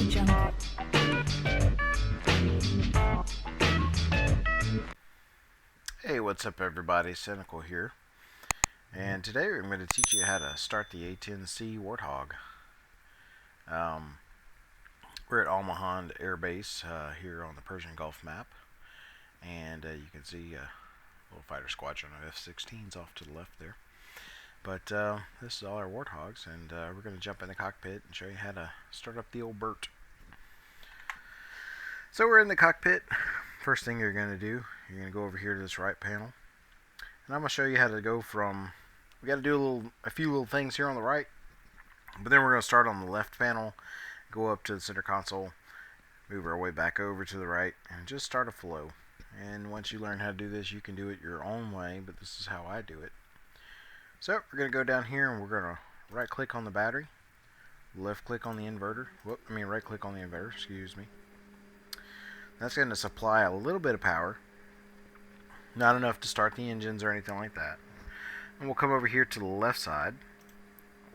Hey, what's up everybody, Cynical here, and today I'm going to teach you how to start the A10C Warthog. We're at Almahand Air Base here on the Persian Gulf map, and you can see a little fighter squadron of F-16s off to the left there. But this is all our Warthogs, and we're going to jump in the cockpit and show you how to start up the old Bert. So we're in the cockpit. First thing you're going to do, you're going to go over here to this right panel, and I'm going to show you how to go from, we got to do a few little things here on the right, but then we're going to start on the left panel, go up to the center console, move our way back over to the right, and just start a flow. And once you learn how to do this, you can do it your own way, but this is how I do it. So we're going to go down here and we're going to right click on the battery, left click on the inverter, right click on the inverter, excuse me. That's going to supply a little bit of power, not enough to start the engines or anything like that. And we'll come over here to the left side.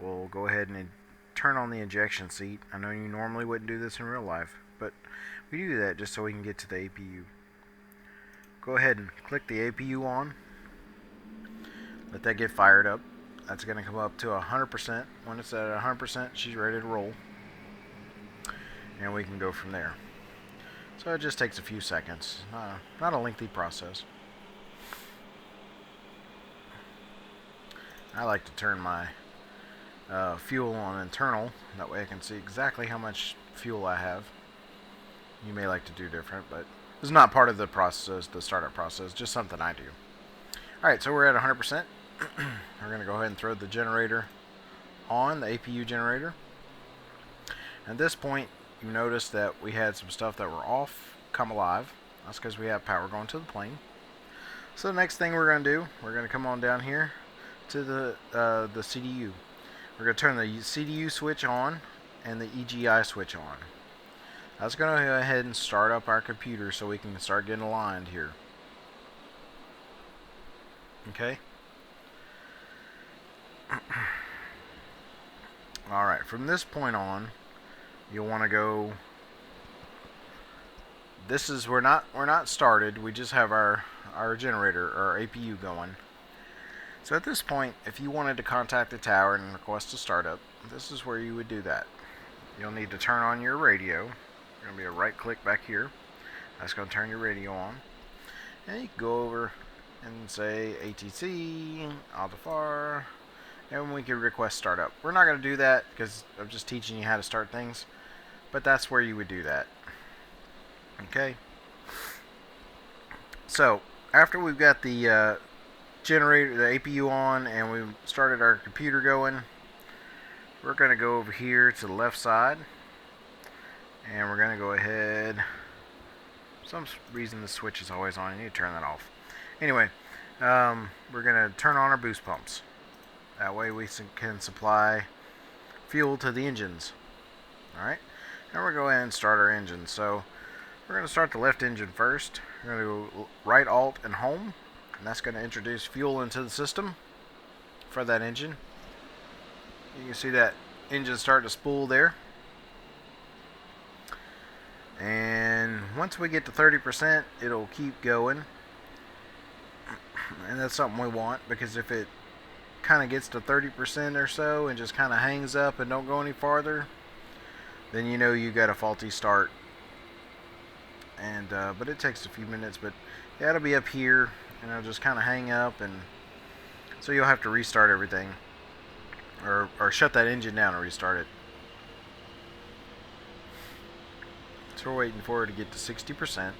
We'll go ahead and turn on the ejection seat. I know you normally wouldn't do this in real life, but we do that just so we can get to the APU. Go ahead and click the APU on. Let that get fired up. That's going to come up to 100%. When it's at 100%, she's ready to roll. And we can go from there. So it just takes a few seconds. Not a lengthy process. I like to turn my fuel on internal. That way I can see exactly how much fuel I have. You may like to do different, but this is not part of the process, the startup process, just something I do. Alright, so we're at 100%. We're going to go ahead and throw the generator on, the APU generator. At this point, you notice that we had some stuff that were off come alive. That's because we have power going to the plane. So the next thing we're going to do, we're going to come on down here to the CDU. We're going to turn the CDU switch on and the EGI switch on. That's going to go ahead and start up our computer so we can start getting aligned here. Okay? Alright, from this point on, you'll want to go, we're not started, we just have our generator, our APU going. So at this point, if you wanted to contact the tower and request a startup, this is where you would do that. You'll need to turn on your radio. There's going to be a right click back here. That's going to turn your radio on. And you can go over and say A10C, Altafar, and we can request startup. We're not going to do that because I'm just teaching you how to start things, but that's where you would do that. Okay. So after we've got the generator, the APU on, and we've started our computer going, we're going to go over here to the left side, and we're going to go ahead. For some reason the switch is always on. You need to turn that off. Anyway, we're going to turn on our boost pumps. That way we can supply fuel to the engines. Alright, and we're going to go ahead and start our engine. So we're going to start the left engine first. We're going to go right alt and home, and that's going to introduce fuel into the system for that engine. You can see that engine start to spool there. And once we get to 30%, it'll keep going. And that's something we want, because if it kind of gets to 30% or so and just kind of hangs up and don't go any farther, then you know you got a faulty start. And but it takes a few minutes, but yeah, it'll be up here and it'll just kind of hang up, and so you'll have to restart everything, or shut that engine down and restart it. So we're waiting for her to get to 60%,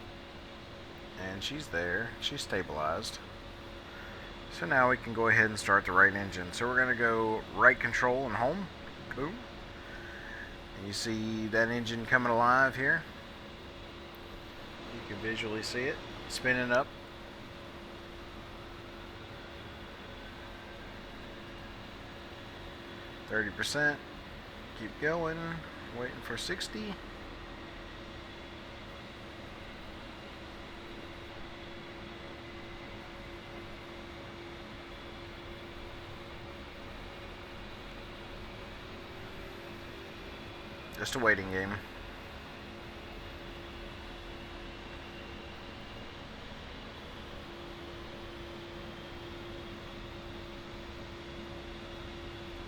and she's there, she's stabilized. So now we can go ahead and start the right engine. So we're going to go right control and home. Boom. And you see that engine coming alive here. You can visually see it spinning up. %. Keep going. Waiting for 60. Just a waiting game.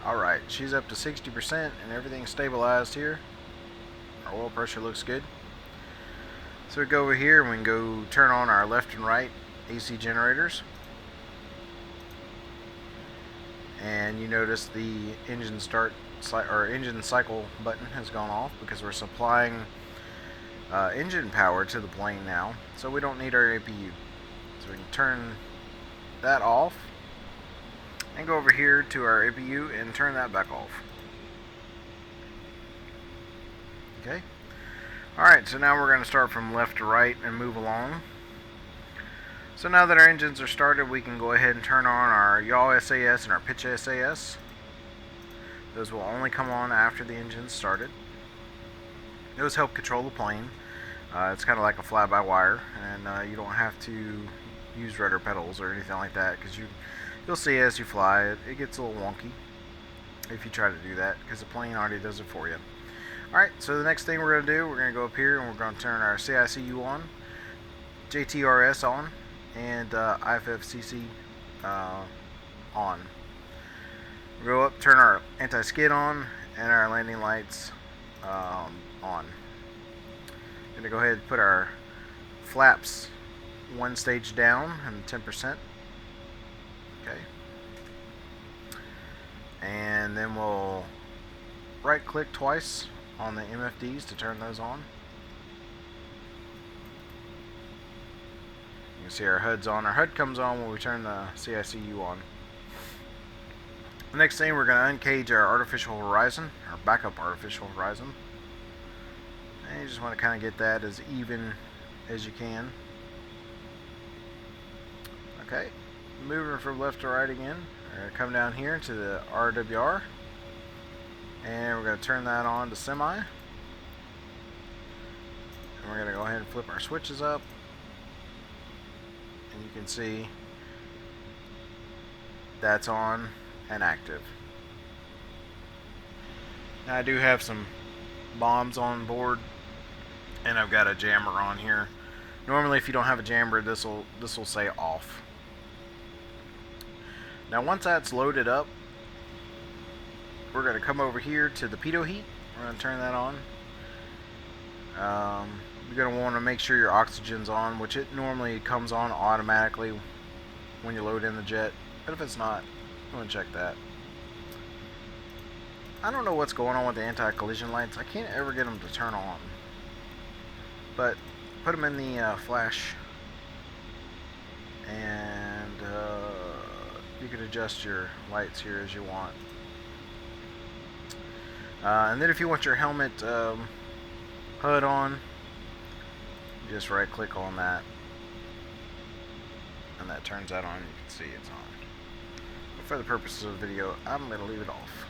Alright, she's up to 60% and everything's stabilized here. Our oil pressure looks good. So we go over here and we can go turn on our left and right AC generators. And you notice the engine engine cycle button has gone off because we're supplying engine power to the plane now. So we don't need our APU. So we can turn that off and go over here to our APU and turn that back off. Okay. Alright, so now we're going to start from left to right and move along. So now that our engines are started, we can go ahead and turn on our yaw SAS and our pitch SAS. Those will only come on after the engine's started. Those help control the plane. It's kind of like a fly-by-wire, and you don't have to use rudder pedals or anything like that, because you'll see as you fly it gets a little wonky if you try to do that, because the plane already does it for you. Alright, so the next thing we're going to do, we're going to go up here and we're going to turn our CICU on, JTRS on, and IFFCC on. We'll go up, turn our anti-skid on, and our landing lights on. Going to go ahead and put our flaps one stage down and 10%. Okay. And then we'll right click twice on the MFDs to turn those on. You can see our HUD's on. Our HUD comes on when we turn the CICU on. The next thing, we're going to uncage our artificial horizon, our backup artificial horizon. And you just want to kind of get that as even as you can. Okay, moving from left to right again. We're going to come down here to the RWR. And we're going to turn that on to semi. And we're going to go ahead and flip our switches up. And you can see that's on and active. Now I do have some bombs on board, and I've got a jammer on here. Normally if you don't have a jammer, this will say off. Now once that's loaded up, we're going to come over here to the pitot heat. We're going to turn that on. You're going to want to make sure your oxygen's on, which it normally comes on automatically when you load in the jet. But if it's not, I'm going to check that. I don't know what's going on with the anti-collision lights. I can't ever get them to turn on. But put them in the flash, and you can adjust your lights here as you want. And then if you want your helmet HUD on, you just right click on that, and that turns that on. You can see it's on. But for the purposes of the video, I'm going to leave it off.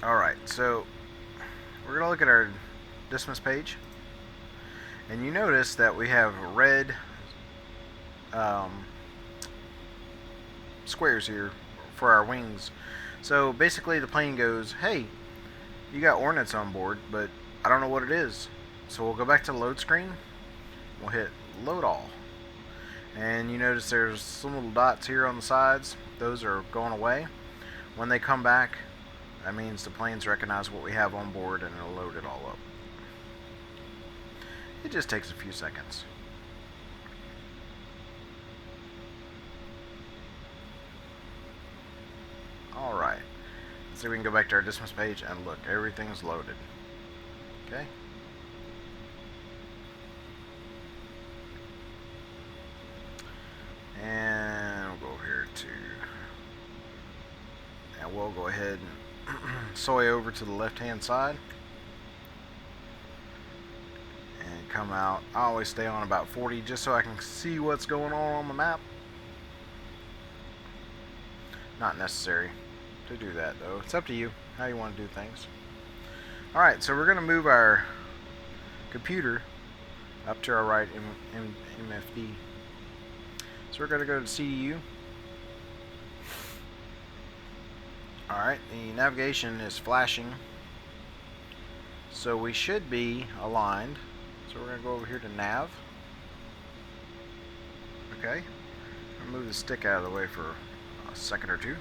Alright, so we're going to look at our dismiss page, and you notice that we have red squares here for our wings. So basically the plane goes, hey, you got ordnance on board, but I don't know what it is. So we'll go back to the load screen. We'll hit load all, and you notice there's some little dots here on the sides. Those are going away. When they come back, that means the planes recognize what we have on board, and it'll load it all up. It just takes a few seconds. Alright, so we can go back to our dismiss page and look, everything's loaded. Okay. And we'll go over here to, and we'll go ahead and soy over to the left hand side and come out. I always stay on about 40 just so I can see what's going on the map. Not necessary to do that though. It's up to you how you want to do things. Alright, so we're going to move our computer up to our right MFD. So we're going to go to CDU. Alright, the navigation is flashing, so we should be aligned. So we're going to go over here to nav. Okay. I'll move the stick out of the way for a second or two.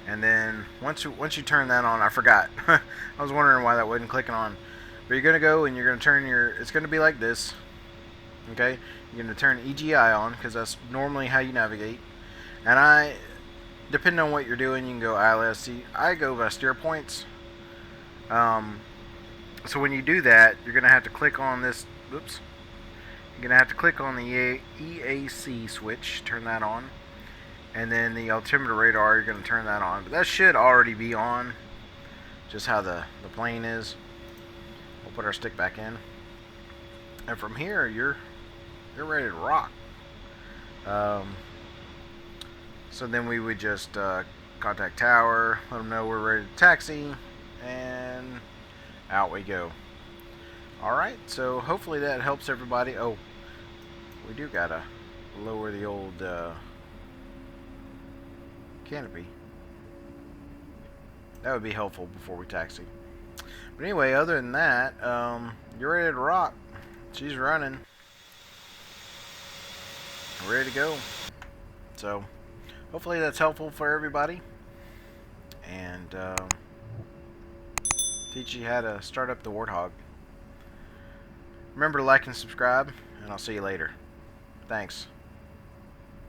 And then once you turn that on, I forgot. I was wondering why that wasn't clicking on. But you're gonna go and you're gonna turn your. It's gonna be like this. Okay, you're gonna turn EGI on because that's normally how you navigate. And depending on what you're doing, you can go ILSC. I go by steer points. So when you do that, you're gonna have to click on this. Oops. You're gonna have to click on the EAC switch. Turn that on. And then the altimeter radar, you're going to turn that on. But that should already be on, just how the plane is. We'll put our stick back in. And from here, you're ready to rock. So then we would just contact tower, let them know we're ready to taxi, and out we go. Alright, so hopefully that helps everybody. Oh, we do got to lower the old... canopy. That would be helpful before we taxi. But anyway, other than that, you're ready to rock. She's running. We're ready to go. So, hopefully that's helpful for everybody. And teach you how to start up the Warthog. Remember to like and subscribe, and I'll see you later. Thanks.